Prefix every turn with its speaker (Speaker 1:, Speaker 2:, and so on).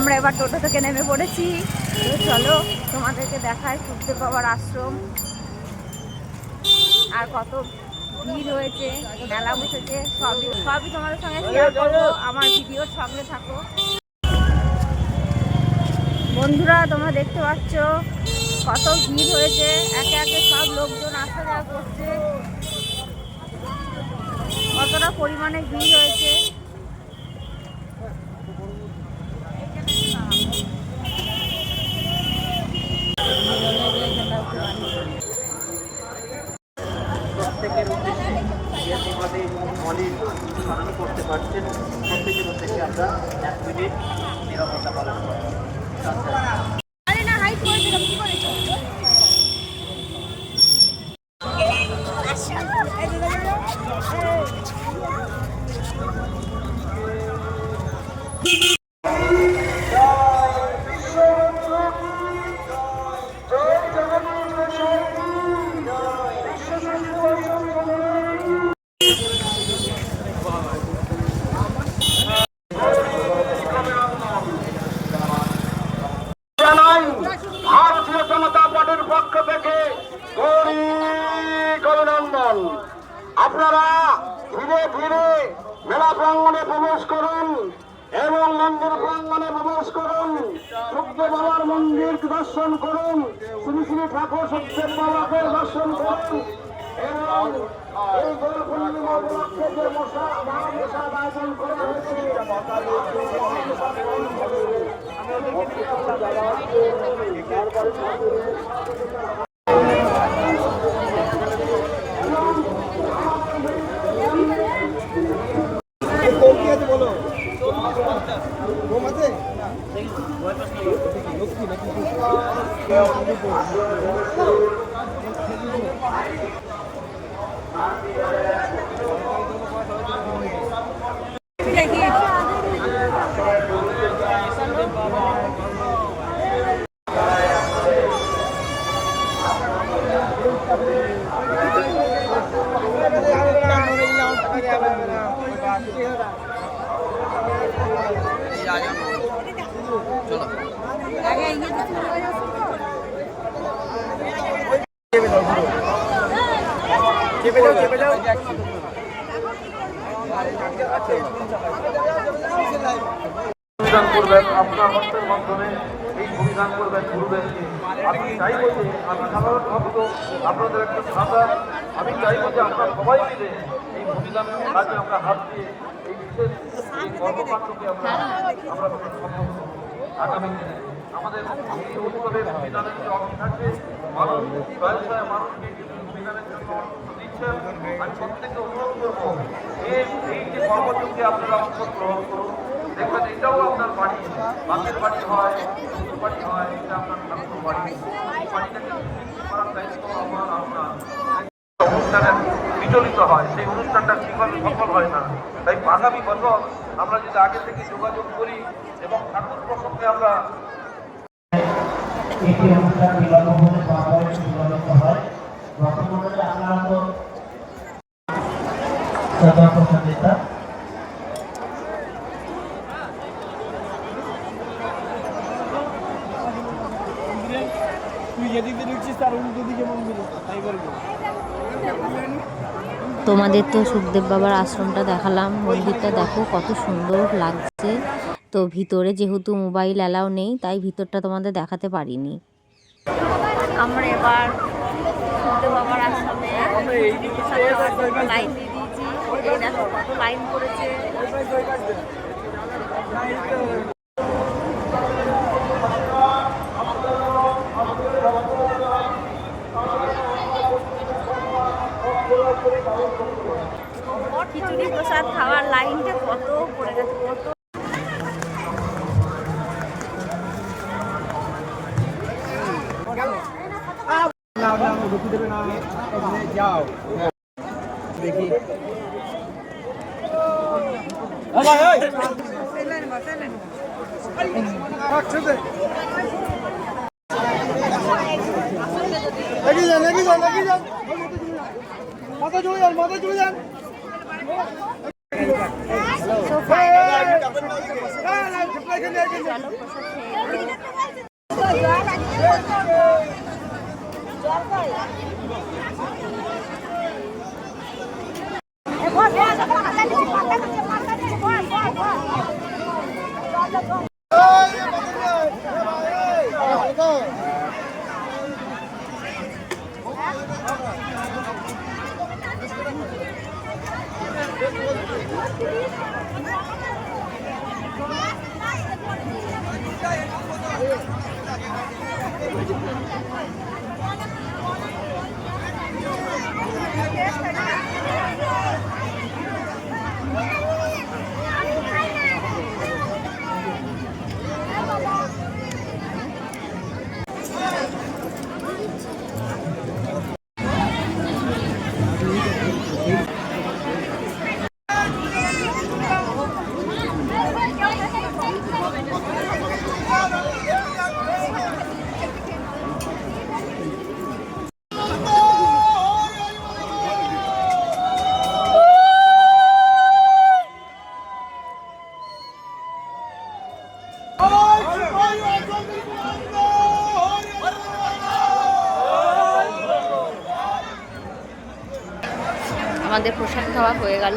Speaker 1: আমরা এবার টোটো থেকে নেমে পড়েছি। তো চলো তোমাদেরকে দেখায় সুখদেব বাবার আশ্রম। আর কত ভিড় হয়েছে, মেলা বসেছে, সবই তোমাদের সঙ্গে শেয়ার করবো। আমার ভিডিওর সঙ্গে থাকো বন্ধুরা। তোমরা দেখতে পাচ্ছ কত ভিড় হয়েছে, একে একে সব লোকজন আসা যাওয়া করছে, কতটা পরিমাণে ভিড় হয়েছে।
Speaker 2: প্রত্যেকের উদ্দেশ্যে যেভাবে মলিন স্মরণ করতে পারছেন, প্রত্যেকের উদ্দেশ্যে আমরা 1 মিনিট নীরবতা পালন করব। ভারতীয় জনতা পার্টির পক্ষ থেকে অভিনন্দন। আপনারা ধীরে ধীরে মেলা প্রাঙ্গণে প্রবেশ করুন এবং মন্দির প্রাঙ্গণে প্রবেশ করুন। সুখদেব বাবার মন্দির দর্শন করুন, শ্রী শ্রী ঠাকুর সুখদেব বাবাকে দর্শন করুন এবং এই দোল পূর্ণিমা উপলক্ষে যে মহাপ্রসাদ আয়োজন করা হয়েছে বলো অভিধান করবেন আপনার হস্তের মাধ্যমে, এই অভিধান করবেন গুরুদেবকে। আমি চাইবো যে আমি সাধারণ ভক্ত, আপনাদের একটা সাদা, আমি চাইবো যে আমরা সবাই মিলে এই অভিধানের কাজে আমরা হাত দিয়ে এই বিশেষ এই কর্মকাণ্ডকে আমরা সম্ভব আগামী দিনে আমাদের এই উৎসবের অভিধানের যে অংশ থাকবে, মানুষ ব্যবসায় মানুষকে অভিধানের জন্য দিচ্ছেন। আমি প্রত্যেককে অনুরোধ করবো এই যে কর্মযোগে আপনারা অংশগ্রহণ করুন। দেখবেন এটাও আপনার বাড়ি, বাপের বাড়ি হয়, শ্বশুর বাড়ি হয়, এটা আপনার ঠাকুর বাড়ি। এই বাড়িটাকে করার দায়িত্ব আমার আপনার। অনুষ্ঠানে বিচলিত হয়, সেই অনুষ্ঠানটা ঠিকভাবে সফল হয় না। তাই আগামী বছর আমরা যদি আগে থেকে যোগাযোগ করি এবং ঠাকুর প্রসঙ্গে আমরা
Speaker 3: একটি অনুষ্ঠান বিলম্ব হলে বিলম্ব হয়। বর্তমানে আপনারা তো সদস্যতা
Speaker 4: তোমাদের তো সুখদেব বাবার আশ্রমটা দেখালাম, মন্দিরটা দেখো কত সুন্দর লাগছে। তো ভিতরে যেহেতু মোবাইল অ্যালাউ নেই, তাই ভিতরটা তোমাদের দেখাতে পারিনি।
Speaker 1: আমরা এবার সুখদেব বাবার আশ্রমে লাইন দিয়ে দিয়েছি। এই দেখো কত লাইন করেছে। খিচুড়ি প্রসাদ খাওয়ার লাইনটা কত পড়ে গেছে, কত
Speaker 2: যাও দেখি মাথা চলে যান, মাথা চলে যান।
Speaker 1: তো ফাইনালি চলো প্রসাদ খেয়ে আমাদের প্রসাদ খাওয়া হয়ে গেল।